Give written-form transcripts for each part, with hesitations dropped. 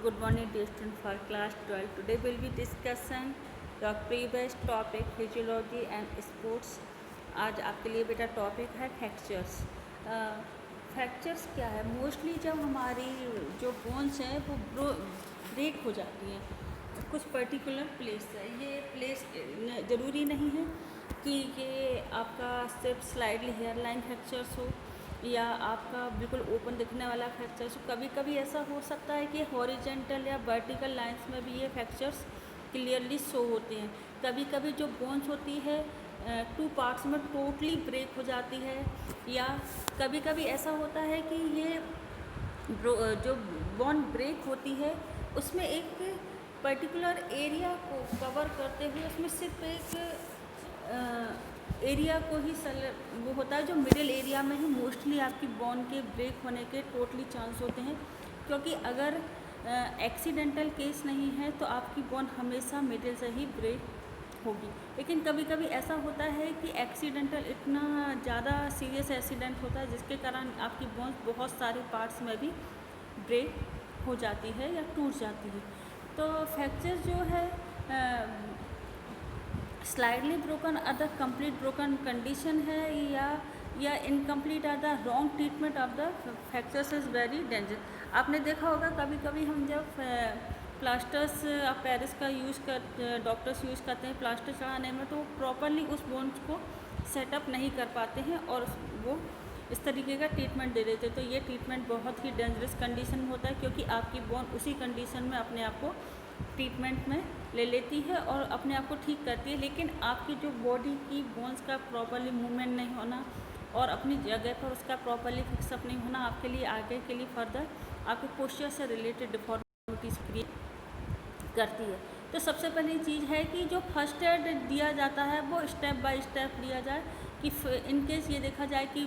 Good morning, dear student for class 12. Today we'll be discussing the previous topic physiology and sports. आज आपके लिए बेटा topic है fractures. Fractures क्या है? मोस्टली जब हमारी जो बोन्स हैं वो ब्रेक हो जाती हैं कुछ पर्टिकुलर प्लेस है। ये प्लेस ज़रूरी नहीं है कि ये आपका सिर्फ स्लाइडली हेयर लाइन फ्रैक्चर्स हो या आपका बिल्कुल ओपन दिखने वाला फ्रैक्चर्स। कभी कभी ऐसा हो सकता है कि हॉरिजेंटल या वर्टिकल लाइंस में भी ये फ्रैक्चर्स क्लियरली शो होते हैं। कभी कभी जो बोन्स होती है टू पार्ट्स में टोटली ब्रेक हो जाती है, या कभी कभी ऐसा होता है कि ये जो बोन ब्रेक होती है उसमें एक पर्टिकुलर एरिया को कवर करते हुए उसमें सिर्फ एक एरिया को ही वो होता है जो मिडिल एरिया में ही मोस्टली आपकी बोन के ब्रेक होने के टोटली चांस होते हैं। क्योंकि अगर एक्सीडेंटल केस नहीं है तो आपकी बोन हमेशा मिडिल से ही ब्रेक होगी। लेकिन कभी कभी ऐसा होता है कि एक्सीडेंटल इतना ज़्यादा सीरियस एक्सीडेंट होता है जिसके कारण आपकी बोन बहुत सारे पार्ट्स में भी ब्रेक हो जाती है या टूट जाती है। तो फ्रैक्चर जो है slightly broken other complete broken condition है या incomplete or the wrong treatment of the fractures is very danger. आपने देखा होगा कभी कभी हम जब प्लास्टर्स ऑफ पेरिस का डॉक्टर्स यूज़ करते हैं प्लास्टर चढ़ाने में, तो प्रॉपरली उस बोन्स को सेटअप नहीं कर पाते हैं और वो इस तरीके का ट्रीटमेंट दे देते। तो ये ट्रीटमेंट बहुत ही डेंजरस कंडीशन होता है क्योंकि आपकी बोन उसी कंडीशन में अपने आप को ट्रीटमेंट में ले लेती है और अपने आप को ठीक करती है। लेकिन आपकी जो बॉडी की बोन्स का प्रॉपरली मूवमेंट नहीं होना और अपनी जगह पर उसका प्रॉपरली फिक्सअप नहीं होना आपके लिए आगे के लिए फर्दर आपके पोस्चर से रिलेटेड डिफॉर्मिटीज़ क्रिएट करती है। तो सबसे पहली चीज़ है कि जो फर्स्ट एड दिया जाता है वो स्टेप बाय स्टेप लिया जाए कि इनकेस ये देखा जाए कि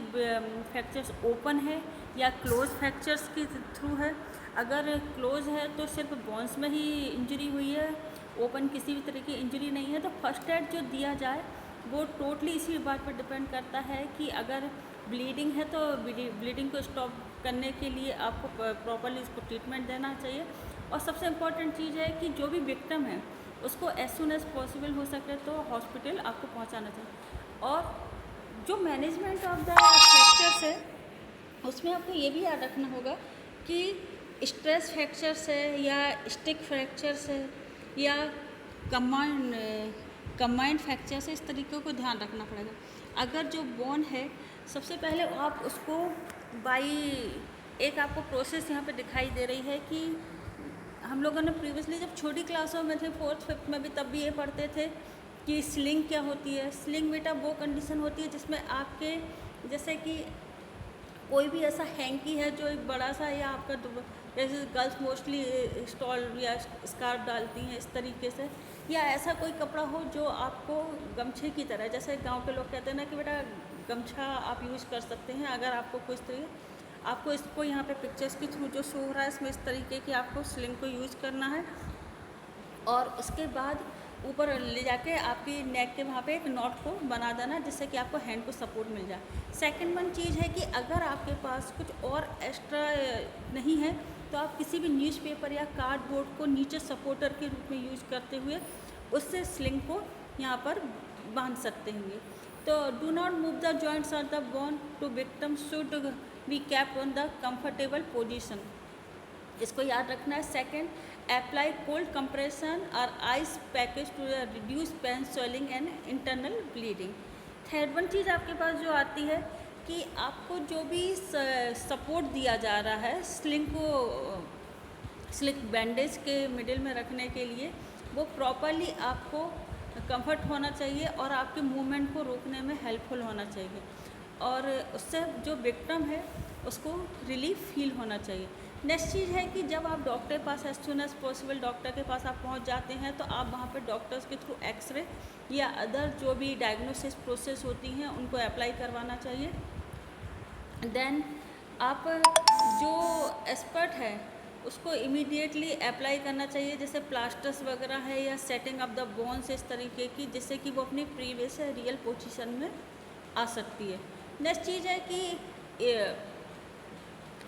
फ्रैक्चर्स ओपन है या क्लोज फ्रैक्चर्स के थ्रू है। अगर क्लोज है तो सिर्फ बोन्स में ही इंजरी हुई है, ओपन किसी भी तरह की इंजरी नहीं है, तो फर्स्ट एड जो दिया जाए वो टोटली इसी बात पर डिपेंड करता है कि अगर ब्लीडिंग है तो ब्लीडिंग को स्टॉप करने के लिए आपको प्रॉपरली उसको ट्रीटमेंट देना चाहिए। और सबसे इम्पॉर्टेंट चीज़ है कि जो भी विक्टिम है उसको एज सुन एज पॉसिबल हो सके तो हॉस्पिटल आपको पहुंचाना चाहिए। और जो मैनेजमेंट ऑफ द फ्रैक्चर्स है उसमें आपको ये भी याद रखना होगा कि स्ट्रेस फ्रैक्चर्स है या स्टिक फ्रैक्चर्स है या कंबाइंड फ्रैक्चर्स है, इस तरीक़े को ध्यान रखना पड़ेगा। अगर जो बोन है सबसे पहले आप उसको एक आपको प्रोसेस यहाँ पे दिखाई दे रही है कि हम लोगों ने प्रीवियसली जब छोटी क्लासों में थे 4th 5th में भी तब भी ये पढ़ते थे कि स्लिंग क्या होती है। स्लिंग बेटा वो कंडीशन होती है जिसमें आपके जैसे कि कोई भी ऐसा हैंकी है जो एक बड़ा सा या आपका जैसे गर्ल्स मोस्टली स्टॉल या स्कार्फ डालती हैं इस तरीके से, या ऐसा कोई कपड़ा हो जो आपको गमछे की तरह, जैसे गांव के लोग कहते हैं ना कि बेटा गमछा आप यूज़ कर सकते हैं। अगर आपको कुछ तरीके आपको इसको यहाँ पे पिक्चर्स के थ्रू जो शो हो रहा है इसमें इस तरीके की आपको स्लिंग को यूज़ करना है और उसके बाद ऊपर ले जाके आपकी नेक के वहाँ पे एक नॉट को बना देना जिससे कि आपको हैंड को सपोर्ट मिल जाए। सेकंड वन चीज़ है कि अगर आपके पास कुछ और एक्स्ट्रा नहीं है तो आप किसी भी न्यूज़पेपर या कार्डबोर्ड को नीचे सपोर्टर के रूप में यूज़ करते हुए उससे स्लिंग को यहाँ पर बांध सकते हैं। तो do not move the joints और the bone to victim should be kept on the comfortable position, इसको याद रखना है। सेकंड, अप्लाई कोल्ड कंप्रेशन और ice package to reduce pain, swelling and internal bleeding. Third one चीज़ आपके पास जो आती है कि आपको जो भी सपोर्ट दिया जा रहा है स्लिंग बैंडेज के मिडिल में रखने के लिए वो प्रॉपरली आपको कंफर्ट होना चाहिए और आपके मूवमेंट को रोकने में हेल्पफुल होना चाहिए और उससे जो विक्टिम है उसको रिलीफ फील होना चाहिए। नेक्स्ट चीज़ है कि जब आप डॉक्टर के पास as soon as possible doctor के पास आप पहुंच जाते हैं तो आप वहां पर डॉक्टर्स के थ्रू एक्सरे या अदर जो भी डायग्नोसिस प्रोसेस होती हैं उनको अप्लाई करवाना चाहिए। देन आप जो एक्सपर्ट है उसको इमीडिएटली अप्लाई करना चाहिए, जैसे प्लास्टर्स वगैरह है या सेटिंग ऑफ द बोन्स इस तरीके की, जिससे कि वो अपनी प्रीवियस रियल पोजीशन में आ सकती है। नेक्स्ट चीज़ है कि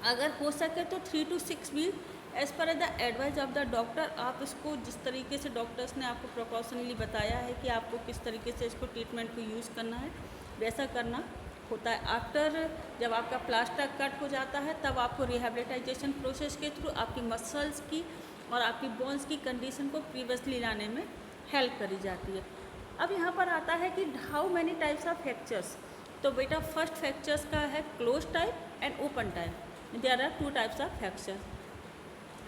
अगर हो सके तो 3 to 6 week as per the advice of the doctor आप इसको जिस तरीके से डॉक्टर्स ने आपको प्रिकॉशनली बताया है कि आपको किस तरीके से इसको ट्रीटमेंट को यूज़ करना है वैसा करना होता है। आफ्टर जब आपका प्लास्टर कट हो जाता है तब आपको रिहेबिलिटाइजेशन प्रोसेस के थ्रू आपकी मसल्स की और आपकी बोन्स की कंडीशन को प्रीवियसली लाने में हेल्प करी जाती है। अब यहाँ पर आता है कि how many types of fractures. तो बेटा फर्स्ट फ्रैक्चर्स का है close type and open type. There are 2 types of fracture.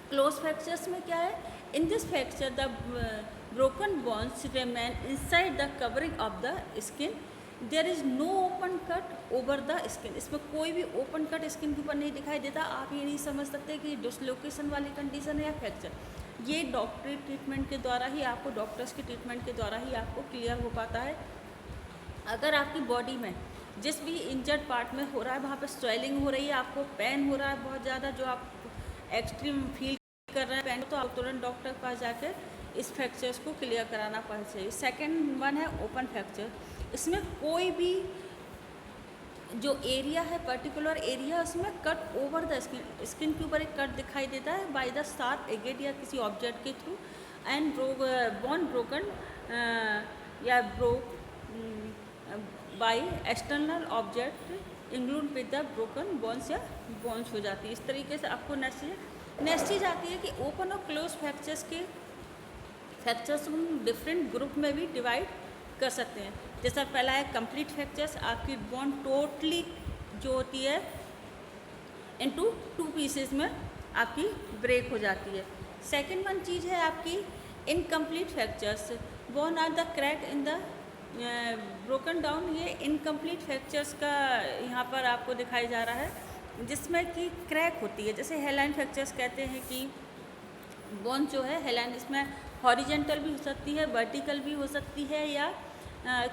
Close fractures में क्या है, in this fracture the broken bones remain inside the covering of the skin, there is no open cut over the skin. इसमें कोई भी open cut skin के ऊपर नहीं दिखाई देता। आप ये नहीं समझ सकते कि डिसलोकेशन वाली कंडीशन है या फ्रैक्चर। ये डॉक्टरी ट्रीटमेंट के द्वारा ही आपको, डॉक्टर्स के ट्रीटमेंट के द्वारा ही आपको क्लियर हो पाता है। अगर आपकी बॉडी में जिस भी इंजर्ड पार्ट में हो रहा है वहाँ पे स्वेलिंग हो रही है, आपको पेन हो रहा है बहुत ज़्यादा, जो आप एक्सट्रीम फील कर रहे हैं पेन, तो आप तुरंत डॉक्टर के पास जाकर इस फ्रैक्चर्स को क्लियर कराना चाहिए। सेकेंड वन है ओपन फ्रैक्चर। इसमें कोई भी जो एरिया है, पर्टिकुलर एरिया, उसमें cut over the skin, skin के ऊपर एक कट दिखाई देता है बाय द शार्प एजेड या किसी ऑब्जेक्ट के थ्रू, एंड बोन ब्रोकन या broke by external object include with the broken bones या बोन्स हो जाती है। इस तरीके से आपको नेक्स्ट चीज आती है कि ओपन और क्लोज फ्रैक्चर्स को हम डिफरेंट ग्रुप में भी डिवाइड कर सकते हैं। जैसा पहला है कंप्लीट फ्रैक्चर्स, आपकी बोन टोटली जो होती है इनटू 2 पीसेस में आपकी ब्रेक हो जाती है। सेकेंड वन चीज़ है आपकी incomplete fractures, bone are the crack in the broken down. ये इनकम्प्लीट फ्रैक्चर्स का यहाँ पर आपको दिखाई जा रहा है जिसमें कि क्रैक होती है। जैसे हेलाइन फ्रैक्चर्स कहते हैं कि बोन जो है हेलाइन, इसमें हॉरिजेंटल भी हो सकती है, वर्टिकल भी हो सकती है, या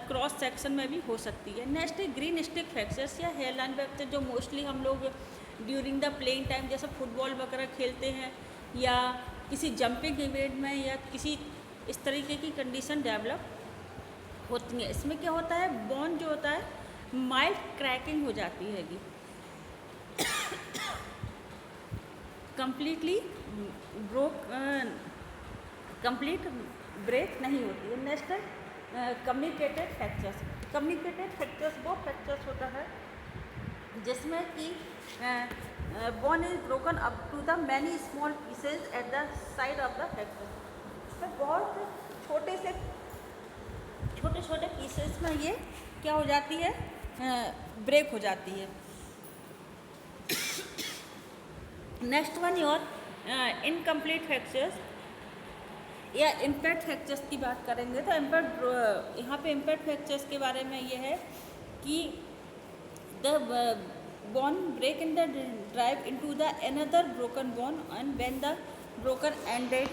क्रॉस सेक्शन में भी हो सकती है। नेक्स्ट है ग्रीन स्टिक फ्रैक्चर्स या हेयरलाइन फ्रैक्चर, जो मोस्टली हम लोग ड्यूरिंग द प्लेइंग टाइम जैसे फुटबॉल वगैरह खेलते हैं या किसी जंपिंग इवेंट में या किसी इस तरीके की कंडीशन डेवलप होती है। इसमें क्या होता है, बोन जो होता है माइल्ड क्रैकिंग हो जाती हैगी, कंप्लीटली कंप्लीट ब्रेक नहीं होती है। नेक्स्ट है कम्युनिकेटेड फ्रैक्चर्स। कम्युनिकेटेड फ्रैक्चर्स वो फ्रैक्चर्स होता है जिसमें कि bone is broken up to the many small pieces at the side of the fracture. इसमें बहुत छोटे छोटे पीसेस में ये क्या हो जाती है, ब्रेक हो जाती है। Next one your incomplete fractures या इम्पैक्ट फ्रैक्चर्स की बात करेंगे तो यहाँ पे इम्पैक्ट फ्रैक्चर्स के बारे में ये है कि the bone break in the drive into the another broken bone and when the broken ended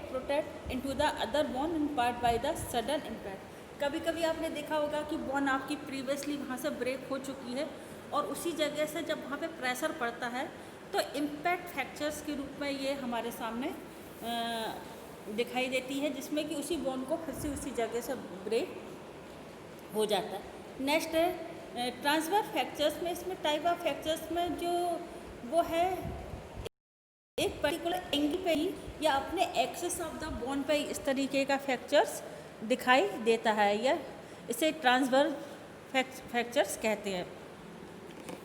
protect into the other bone in part by the sudden impact. कभी कभी आपने देखा होगा कि बोन आपकी प्रीवियसली वहाँ से ब्रेक हो चुकी है और उसी जगह से जब वहाँ पे प्रेशर पड़ता है तो इम्पैक्ट फ्रैक्चर्स के रूप में ये हमारे सामने दिखाई देती है, जिसमें कि उसी बोन को फिर से उसी जगह से ब्रेक हो जाता है। नेक्स्ट है ट्रांसफर फ्रैक्चर्स में, इसमें टाइप ऑफ फ्रैक्चर्स में जो वो है एक पर्टिकुलर एंगल पे ही या अपने एक्सेस ऑफ द बोन पे ही इस तरीके का फ्रैक्चर्स दिखाई देता है, या इसे ट्रांसफर फ्रैक्चर्स कहते हैं।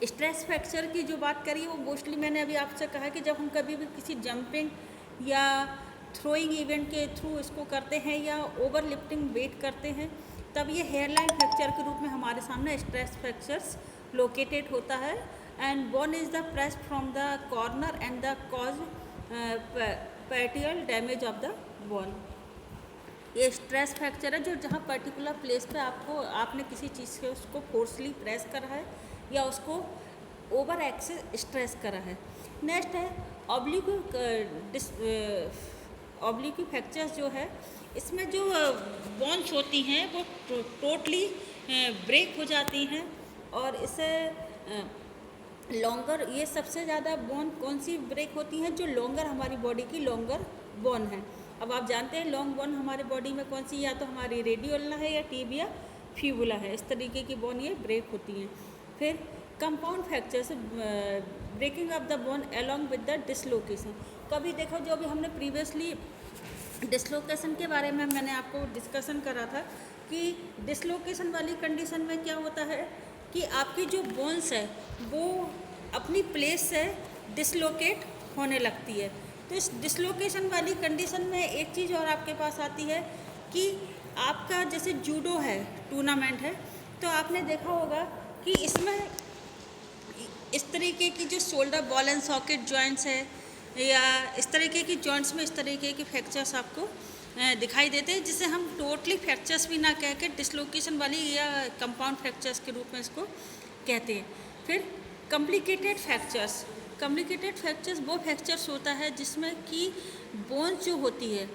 स्ट्रेस फ्रैक्चर की जो बात करी वो मोस्टली मैंने अभी आपसे कहा कि जब हम कभी भी किसी जंपिंग या थ्रोइंग इवेंट के थ्रू इसको करते हैं या ओवर लिफ्टिंग वेट करते हैं तब ये हेयरलाइन फ्रैक्चर के रूप में हमारे सामने स्ट्रेस फ्रैक्चर्स लोकेटेड होता है। And bone is the press from the corner and the cause particular damage of the bone. ये स्ट्रेस फ्रैक्चर है जो जहाँ पर्टिकुलर प्लेस पे आपने किसी चीज़ से उसको फोर्सली प्रेस करा है या उसको ओवर एक्सेस स्ट्रेस करा है। नेक्स्ट है ऑब्लिक्यू फ्रैक्चर्स जो है, इसमें जो बोन्स होती हैं वो टोटली ब्रेक हो जाती हैं और इसे लॉन्गर, ये सबसे ज़्यादा बोन कौन सी ब्रेक होती हैं, जो लॉन्गर हमारी बॉडी की लॉन्गर बोन है। अब आप जानते हैं लॉन्ग बोन हमारे बॉडी में कौन सी, या तो हमारी रेडियोला है या टिबिया फिबुला है, इस तरीके की बोन ये ब्रेक होती हैं। फिर compound fractures breaking of the bone along with the dislocation. कभी देखो जो भी हमने प्रीवियसली डिसलोकेशन के बारे में मैंने आपको डिस्कशन करा था कि डिसलोकेशन वाली कंडीशन में क्या होता है कि आपकी जो बोन्स है वो अपनी प्लेस से डिसलोकेट होने लगती है। तो इस डिसलोकेशन वाली कंडीशन में एक चीज़ और आपके पास आती है कि आपका जैसे जूडो है टूर्नामेंट है, तो आपने देखा होगा कि इसमें इस तरीके की जो shoulder ball and socket joints है या इस तरीके की जॉइंट्स में इस तरीके के फ्रैक्चर्स आपको दिखाई देते हैं, जिसे हम टोटली फ्रैक्चर्स भी ना कह के डिसलोकेशन वाली या कंपाउंड फ्रैक्चर्स के रूप में इसको कहते हैं। फिर कॉम्प्लिकेटेड फ्रैक्चर्स। कॉम्प्लिकेटेड फ्रैक्चर्स वो फ्रैक्चर्स होता है जिसमें कि बोन्स जो होती है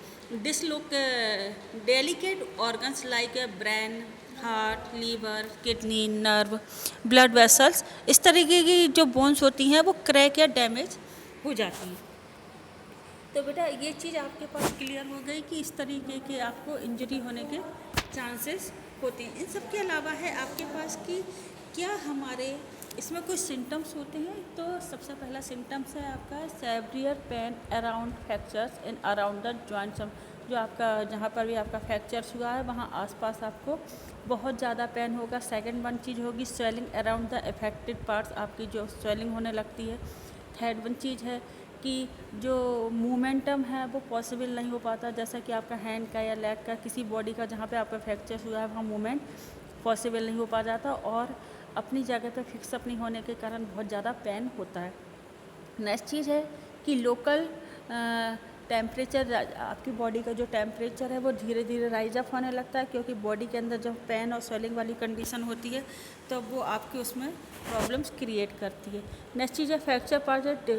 delicate organs like brain, heart, liver, kidney, nerve, blood vessels, इस तरीके की जो बोन्स होती हैं वो क्रैक या डैमेज हो जाती हैं। तो बेटा ये चीज़ आपके पास क्लियर हो गई कि इस तरीके के आपको इंजरी होने के चांसेस होते हैं। इन सब के अलावा है आपके पास कि क्या हमारे इसमें कुछ सिम्टम्स होते हैं। तो सबसे पहला सिम्टम्स है आपका severe pain around fractures in around the joints. जो आपका जहाँ पर भी आपका फ्रैक्चर्स हुआ है वहाँ आसपास आपको बहुत ज़्यादा पेन होगा। सेकंड वन चीज़ होगी swelling around the affected parts, आपकी जो स्वेलिंग होने लगती है। थर्ड वन चीज़ है कि जो मोमेंटम है वो पॉसिबल नहीं हो पाता, जैसा कि आपका हैंड का या लेग का किसी बॉडी का जहाँ पे आपका फ्रैक्चर हुआ है वहाँ मूवमेंट पॉसिबल नहीं हो पा जाता और अपनी जगह पे फिक्सअप नहीं होने के कारण बहुत ज़्यादा पेन होता है। नेक्स्ट चीज़ है कि लोकल टेम्परेचर, आपकी बॉडी का जो टेम्परेचर है वो धीरे धीरे राइज अप होने लगता है, क्योंकि बॉडी के अंदर जब पेन और स्वेलिंग वाली कंडीशन होती है तो वो आपके उसमें प्रॉब्लम्स क्रिएट करती है। नेक्स्ट चीज़ है फ्रैक्चर पार्ट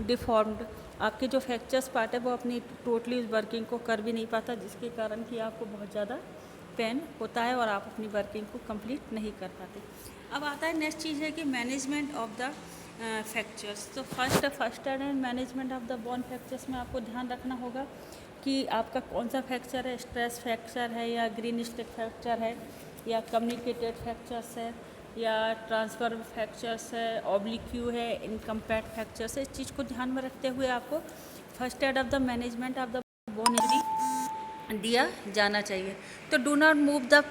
डिफॉर्म्ड। आपके जो फ्रैक्चर्स पार्ट है वो अपनी टोटली वर्किंग को कर भी नहीं पाता, जिसके कारण कि आपको बहुत ज़्यादा पेन होता है और आप अपनी वर्किंग को कंप्लीट नहीं कर पाते। अब आता है नेक्स्ट चीज़ है कि मैनेजमेंट ऑफ द फ्रैक्चर्स। तो first aid and management of the bone fractures में आपको ध्यान रखना होगा कि आपका कौन सा फ्रैक्चर है, स्ट्रेस फ्रैक्चर है या ग्रीन स्टिक फ्रैक्चर है या कम्युनिकेटेड फ्रैक्चर्स है या ट्रांसफर फ्रैक्चर्स है, ऑब्लिक्यू है, इनकम्पैक्ट फ्रैक्चर्स है। इस चीज़ को ध्यान में रखते हुए आपको first aid of the management of the bone injury दिया जाना चाहिए। तो do not move the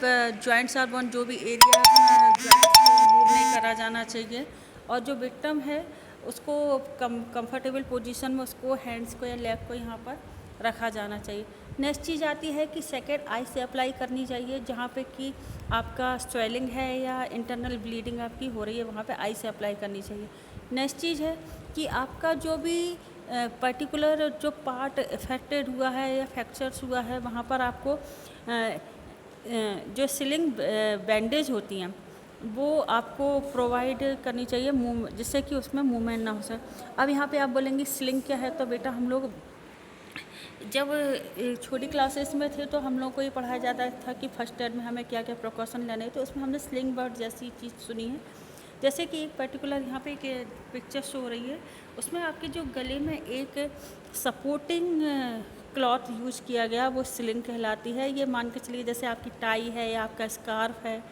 joints और बोन, जो भी एरिया जॉइंट्स को मूव नहीं करा जाना चाहिए और जो विक्टिम है उसको कंफर्टेबल पोजीशन में उसको हैंड्स को या लेग को यहाँ पर रखा जाना चाहिए। नेक्स्ट चीज़ आती है कि सेकेंड आई से अप्लाई करनी चाहिए, जहाँ पे कि आपका स्वेलिंग है या इंटरनल ब्लीडिंग आपकी हो रही है वहाँ पे आई से अप्लाई करनी चाहिए। नेक्स्ट चीज़ है कि आपका जो भी पर्टिकुलर जो पार्ट इफेक्टेड हुआ है या फ्रैक्चर्स हुआ है वहाँ पर आपको जो सिलिंग बैंडेज होती हैं वो आपको प्रोवाइड करनी चाहिए जिससे कि उसमें मूवमेंट ना हो सके। अब यहाँ पे आप बोलेंगे स्लिंग क्या है, तो बेटा हम लोग जब छोटी क्लासेस में थे तो हम लोग को ये पढ़ाया जाता था कि फर्स्ट एड में हमें क्या क्या प्रिकॉशन लेने हैं, तो उसमें हमने स्लिंग वर्ड जैसी चीज़ सुनी है। जैसे कि एक पर्टिकुलर यहाँ पे एक पिक्चर शो हो रही है, उसमें आपके जो गले में एक सपोर्टिंग क्लॉथ यूज किया गया वो स्लिंग कहलाती है। ये मान के चलिए जैसे आपकी टाई है या आपका स्कार्फ है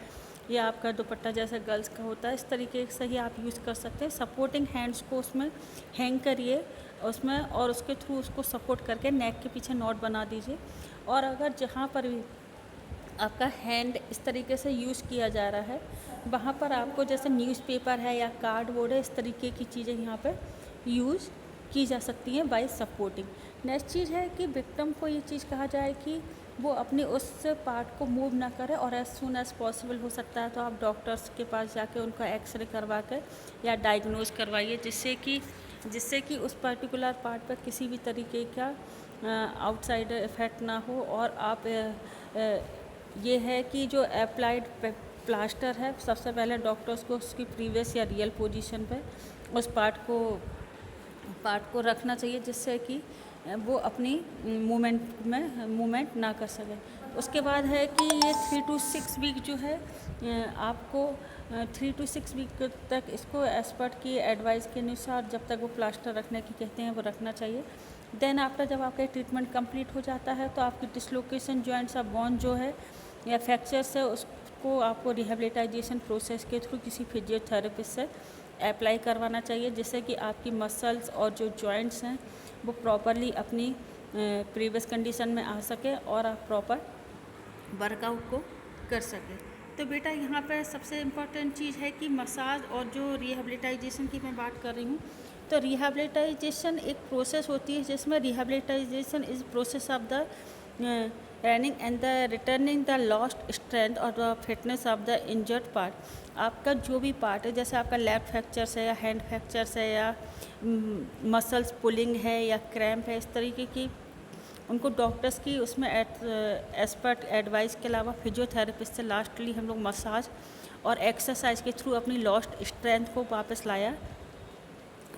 या आपका दुपट्टा जैसे गर्ल्स का होता है, इस तरीके से ही आप यूज़ कर सकते हैं। सपोर्टिंग हैंड्स को उसमें हैंग करिए उसमें और उसके थ्रू उसको सपोर्ट करके नेक के पीछे नॉट बना दीजिए। और अगर जहाँ पर भी आपका हैंड इस तरीके से यूज़ किया जा रहा है वहाँ पर आपको जैसे न्यूज़पेपर है या कार्डबोर्ड है, इस तरीके की चीज़ें यहाँ पर यूज़ की जा सकती हैं बाय सपोर्टिंग। नेक्स्ट चीज़ है कि विक्टिम को ये चीज़ कहा जाए कि वो अपने उस पार्ट को मूव ना करे और एज सून एज पॉसिबल हो सकता है तो आप डॉक्टर्स के पास जाके उनका एक्सरे करवा कर या डायग्नोज करवाइए, जिससे कि उस पर्टिकुलर पार्ट पर किसी भी तरीके का आउटसाइड इफेक्ट ना हो। और आप ये है कि जो अप्लाइड प्लास्टर है सबसे पहले डॉक्टर्स को उसकी प्रीवियस या रियल पोजीशन पे उस पार्ट को रखना चाहिए, जिससे कि वो अपनी मूवमेंट ना कर सके। उसके बाद है कि ये 3 to 6 वीक जो है आपको 3 to 6 वीक तक इसको एक्सपर्ट की एडवाइस के अनुसार जब तक वो प्लास्टर रखने की कहते हैं वो रखना चाहिए। देन आफ्टर जब आपका ट्रीटमेंट कंप्लीट हो जाता है तो आपकी डिसलोकेशन जॉइंट्स ऑफ बोन जो है या फ्रैक्चर्स है उसको आपको रिहेबिलिटाइजेशन प्रोसेस के थ्रू किसी फिजियोथेरेपिस्ट से अप्लाई करवाना चाहिए, जिससे कि आपकी मसल्स और जो जॉइंट्स हैं वो प्रॉपरली अपनी प्रीवियस कंडीशन में आ सके और आप प्रॉपर वर्कआउट को कर सकें। तो बेटा यहाँ पर सबसे इम्पॉर्टेंट चीज़ है कि मसाज और जो रिहेबिलिटाइजेशन की मैं बात कर रही हूँ, तो रिहेबिलिटाइजेशन एक प्रोसेस होती है जिसमें rehabilitation is process of the running and the returning the lost strength और the fitness of the injured part. आपका जो भी पार्ट है, जैसे आपका लेग फ्रैक्चर्स है या हैंड फ्रैक्चर्स है या मसल्स पुलिंग है या क्रैम्प है, इस तरीके की उनको डॉक्टर्स की उसमें एक्सपर्ट एडवाइस के अलावा फिजियोथेरेपिस्ट से लास्टली हम लोग मसाज और एक्सरसाइज के थ्रू अपनी लॉस्ट स्ट्रेंथ को वापस लाया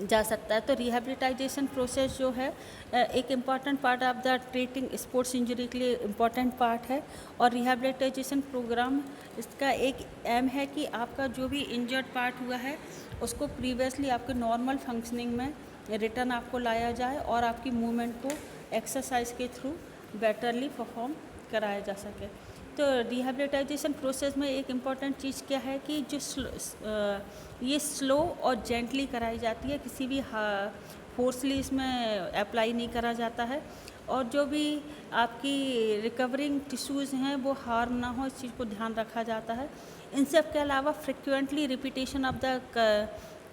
जा सकता है। तो रिहेबिलिटाइजेशन प्रोसेस जो है एक important part of the treating sports injury के लिए इम्पॉर्टेंट पार्ट है। और रिहेबिलिटाइजेशन प्रोग्राम इसका एक एम है कि आपका जो भी इंजर्ड पार्ट हुआ है उसको प्रीवियसली आपके नॉर्मल फंक्शनिंग में रिटर्न आपको लाया जाए और आपकी मूवमेंट को एक्सरसाइज के थ्रू बेटरली परफॉर्म कराया जा सके। तो रिहेबिलिटाइजेशन प्रोसेस में एक इम्पॉर्टेंट चीज़ क्या है कि जो ये स्लो और जेंटली कराई जाती है, किसी भी फोर्सली इसमें अप्लाई नहीं करा जाता है, और जो भी आपकी रिकवरिंग टिश्यूज़ हैं वो हार्म ना हो, इस चीज़ को ध्यान रखा जाता है। इन सब के अलावा frequently repetition of the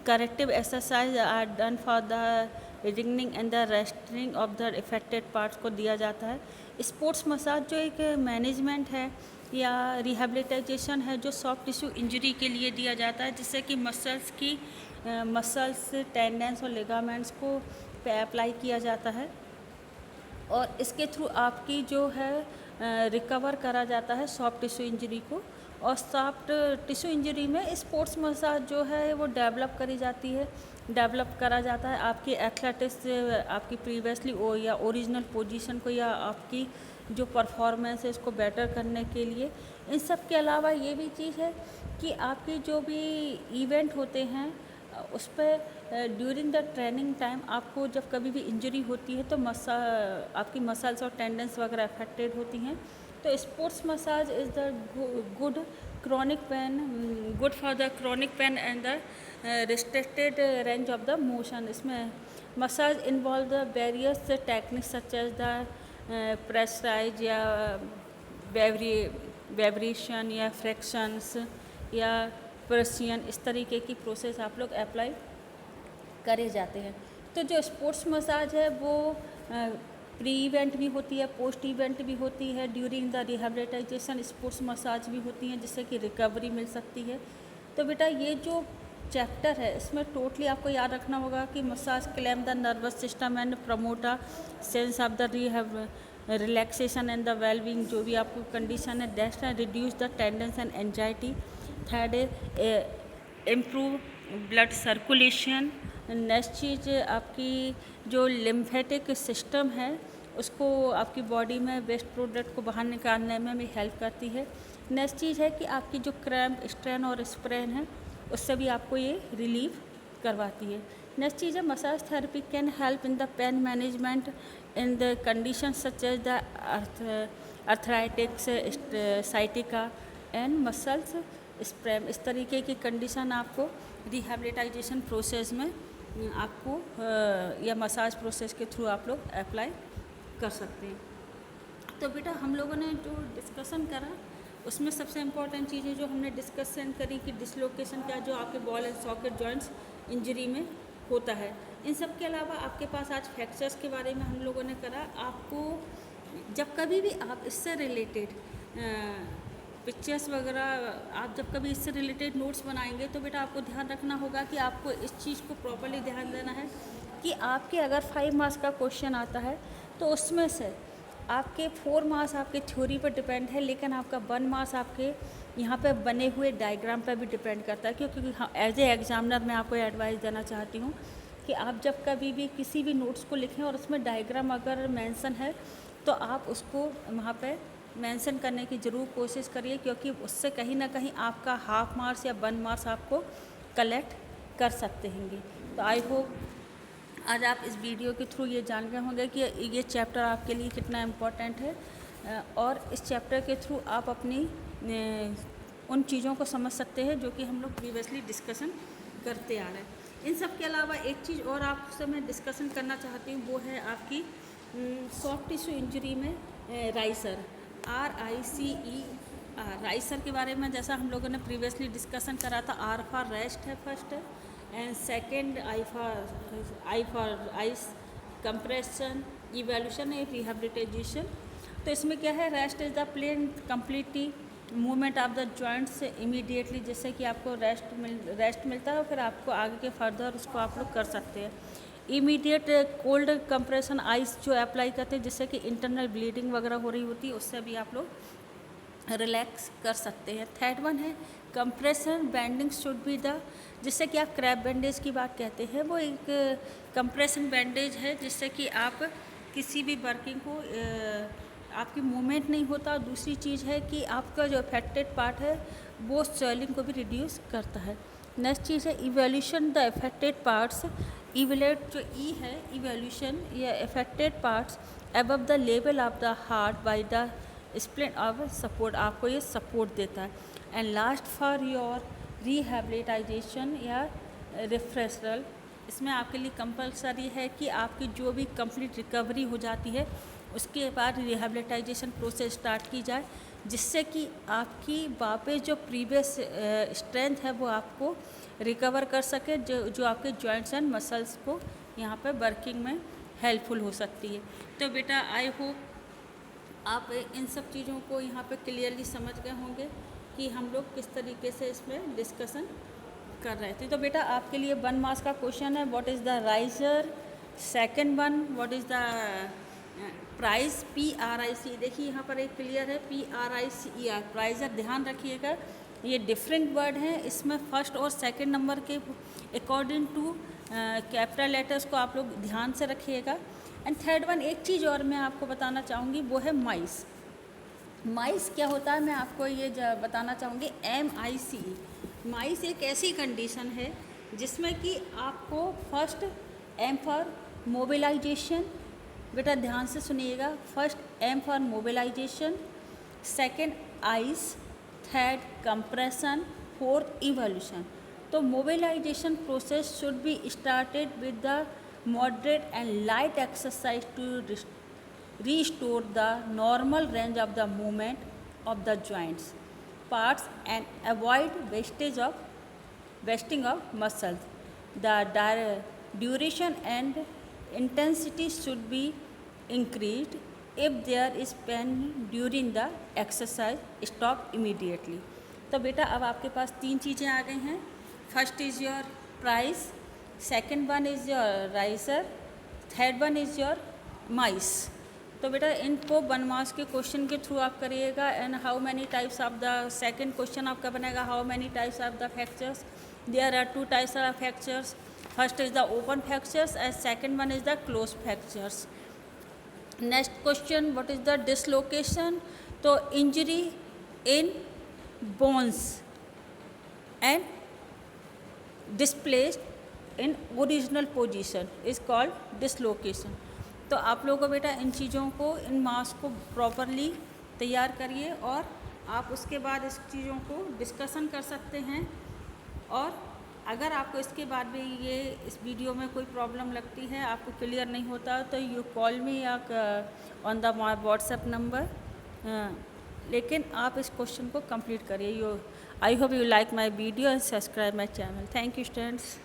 corrective exercise are done for the regaining and the restoring of the affected parts को दिया जाता है। स्पोर्ट्स मसाज जो एक मैनेजमेंट है या रिहेबिलिटाइजेशन है जो सॉफ्ट टिश्यू इंजरी के लिए दिया जाता है, जिससे कि मसल्स टेंडेंस और लिगामेंट्स को पे अप्लाई किया जाता है और इसके थ्रू आपकी जो है रिकवर करा जाता है सॉफ्ट टिश्यू इंजरी को। और सॉफ्ट टिश्यू इंजरी में स्पोर्ट्स मसाज जो है वो डेवलप करा जाता है आपकी एथलेटिक्स, आपकी प्रीवियसली या ओरिजिनल पोजीशन को या आपकी जो परफॉर्मेंस है इसको बेटर करने के लिए। इन सब के अलावा ये भी चीज़ है कि आपकी जो भी इवेंट होते हैं उस पर ड्यूरिंग द ट्रेनिंग टाइम आपको जब कभी भी इंजरी होती है तो आपकी मसल्स और टेंडेंस वगैरह अफेक्टेड होती हैं। तो sports massage is the good for the chronic pain and the restricted range of the motion. इसमें massage involve the various techniques such as the pressurise या वाइब्रेशन या फ्रैक्शंस या प्रेसियन, इस तरीके की प्रोसेस आप लोग अप्लाई करे जाते हैं। तो जो स्पोर्ट्स मसाज है वो प्री इवेंट भी होती है, पोस्ट इवेंट भी होती है, ड्यूरिंग द रिहेबिलिटाइजेशन स्पोर्ट्स मसाज भी होती हैं जिससे कि रिकवरी मिल सकती है। तो बेटा ये जो चैप्टर है इसमें टोटली आपको याद रखना होगा कि massage calm the nervous system and promote a sense of the relaxation and the wellbeing. जो भी आपको कंडीशन है that reduce the tension and anxiety. Third improve blood circulation. Next चीज़ आपकी जो लिम्फेटिक सिस्टम है उसको आपकी बॉडी में वेस्ट प्रोडक्ट को बाहर निकालने में भी हेल्प करती है। नेक्स्ट चीज़ है कि आपकी जो क्रैम्प, स्ट्रेन और स्प्रेन है उससे भी आपको ये रिलीव करवाती है। नेक्स्ट चीज़ है massage therapy can help in the pain management in the condition such as the arthritics, sciatica and muscles spasm. इस तरीके की कंडीशन आपको रिहेबिलिटाइजेशन प्रोसेस में आपको या मसाज प्रोसेस के थ्रू आप लोग अप्लाई कर सकते हैं। तो बेटा हम लोगों ने जो डिस्कशन करा उसमें सबसे इम्पॉर्टेंट चीज़ें जो हमने डिस्कशन करी कि डिसलोकेशन क्या जो आपके ball and socket joints injury में होता है। इन सब के अलावा आपके पास आज फ्रैक्चर्स के बारे में हम लोगों ने करा। आपको जब कभी भी आप इससे रिलेटेड पिक्चर्स वगैरह आप जब कभी इससे रिलेटेड नोट्स बनाएंगे तो बेटा आपको ध्यान रखना होगा कि आपको इस चीज़ को प्रॉपर्ली ध्यान देना है कि आपके अगर 5 मार्क्स का क्वेश्चन आता है तो उसमें से आपके 4 मार्क्स आपके थ्योरी पर डिपेंड है, लेकिन आपका 1 मार्क्स आपके यहाँ पे बने हुए डायग्राम पर भी डिपेंड करता है। क्योंकि हाँ, एज ए एग्जामिनर मैं आपको एडवाइस देना चाहती हूँ कि आप जब कभी भी किसी भी नोट्स को लिखें और उसमें डायग्राम अगर मेंशन है तो आप उसको वहाँ पे मेंशन करने की ज़रूर कोशिश करिए, क्योंकि उससे कहीं ना कहीं आपका हाफ मार्क्स या 1 मार्क्स आपको कलेक्ट कर सकते होंगे। तो आई होप आज आप इस वीडियो के थ्रू ये जान गए होंगे कि ये चैप्टर आपके लिए कितना इम्पोर्टेंट है, और इस चैप्टर के थ्रू आप अपनी उन चीज़ों को समझ सकते हैं जो कि हम लोग प्रीवियसली डिस्कशन करते आ रहे हैं। इन सब के अलावा एक चीज़ और आपसे मैं डिस्कशन करना चाहती हूँ, वो है आपकी सॉफ्ट टिश्यू इंजरी में राइसर, RICER, राइसर के बारे में जैसा हम लोगों ने प्रीवियसली डिस्कशन करा था। R फॉर रेस्ट है first, and second I for ice, compression, evolution है, रिहेबिलिटेशन। तो इसमें क्या है, rest is the plain completely movement of the joints immediately, जिससे कि आपको रेस्ट मिलता है और फिर आपको आगे के फर्दर उसको आप लोग कर सकते हैं। इमीडिएट कोल्ड कंप्रेशन आइस जो अप्लाई करते हैं, जिससे कि इंटरनल ब्लीडिंग वगैरह हो रही होती है, उससे भी आप लोग रिलैक्स कर सकते हैं। थर्ड वन है compression banding should be the, जिससे कि आप क्रैप बैंडेज की बात कहते हैं, वो एक कंप्रेशन बैंडेज है जिससे कि आप किसी भी वर्किंग को आपकी मूवमेंट नहीं होता। दूसरी चीज़ है कि आपका जो अफेक्टेड पार्ट है वो स्वेलिंग को भी रिड्यूस करता है। नेक्स्ट चीज़ है evolution the affected parts, elevate जो ई है इवोल्यूशन या affected parts above the level of the heart by the spleen of support, आपको ये सपोर्ट देता है। And last for your rehabilitization या रिफ्रेशल, इसमें आपके लिए कंपलसरी है कि आपकी जो भी कंप्लीट रिकवरी हो जाती है उसके बाद रिहेबिलिटाइजेशन प्रोसेस स्टार्ट की जाए, जिससे कि आपकी वापस जो प्रीवियस स्ट्रेंथ है वो आपको रिकवर कर सके, जो आपके जॉइंट्स एंड मसल्स को यहाँ पर वर्किंग में हेल्पफुल हो सकती है। तो बेटा आई होप आप इन सब चीज़ों को यहाँ पे क्लियरली समझ गए होंगे कि हम लोग किस तरीके से इसमें डिस्कशन कर रहे थे। तो बेटा आपके लिए 1 मार्क्स का क्वेश्चन है, what is the riser. Second one, what is the price, PRIC। देखिए यहाँ पर एक क्लियर है PRICER, प्राइजर, ध्यान रखिएगा ये डिफरेंट वर्ड हैं। इसमें फर्स्ट और सेकंड नंबर के अकॉर्डिंग टू कैपिटल लेटर्स को आप लोग ध्यान से रखिएगा। एंड थर्ड वन, एक चीज़ और मैं आपको बताना चाहूँगी, वो है माइस। माइस क्या होता है मैं आपको ये बताना चाहूँगी, MICE। माइस एक ऐसी कंडीशन है जिसमें कि आपको फर्स्ट M फॉर मोबिलाइजेशन, बेटा ध्यान से सुनिएगा, first M for mobilisation, second ice, third compression, fourth evolution. तो mobilisation process should be started with the moderate and light exercise to restore the normal range of the movement of the joints, parts and avoid wasting of muscles. The duration and intensity should be increased. If there is pain during the exercise, stop immediately. तो बेटा अब आपके पास 3 चीज़ें आ गई हैं। First is your price, second one is your riser, third one is your mice. तो बेटा इनको 1 मार्क्स के क्वेश्चन के थ्रू आप करिएगा। And how many types of the, second question आपका बनेगा how many types of the fractures. There are 2 types of fractures, first is the open fractures and second one is the close fractures. Next question, what is the dislocation. तो injury in bones and displaced in original position is called dislocation. तो आप लोगों को बेटा इन चीज़ों को, इन marks को properly तैयार करिए और आप उसके बाद इस चीज़ों को डिस्कशन कर सकते हैं। और अगर आपको इसके बाद भी ये इस वीडियो में कोई प्रॉब्लम लगती है, आपको क्लियर नहीं होता, तो यू कॉल मी या ऑन द व्हाट्सएप नंबर। लेकिन आप इस क्वेश्चन को कंप्लीट करिए। I hope you like my video and subscribe my channel. Thank you students.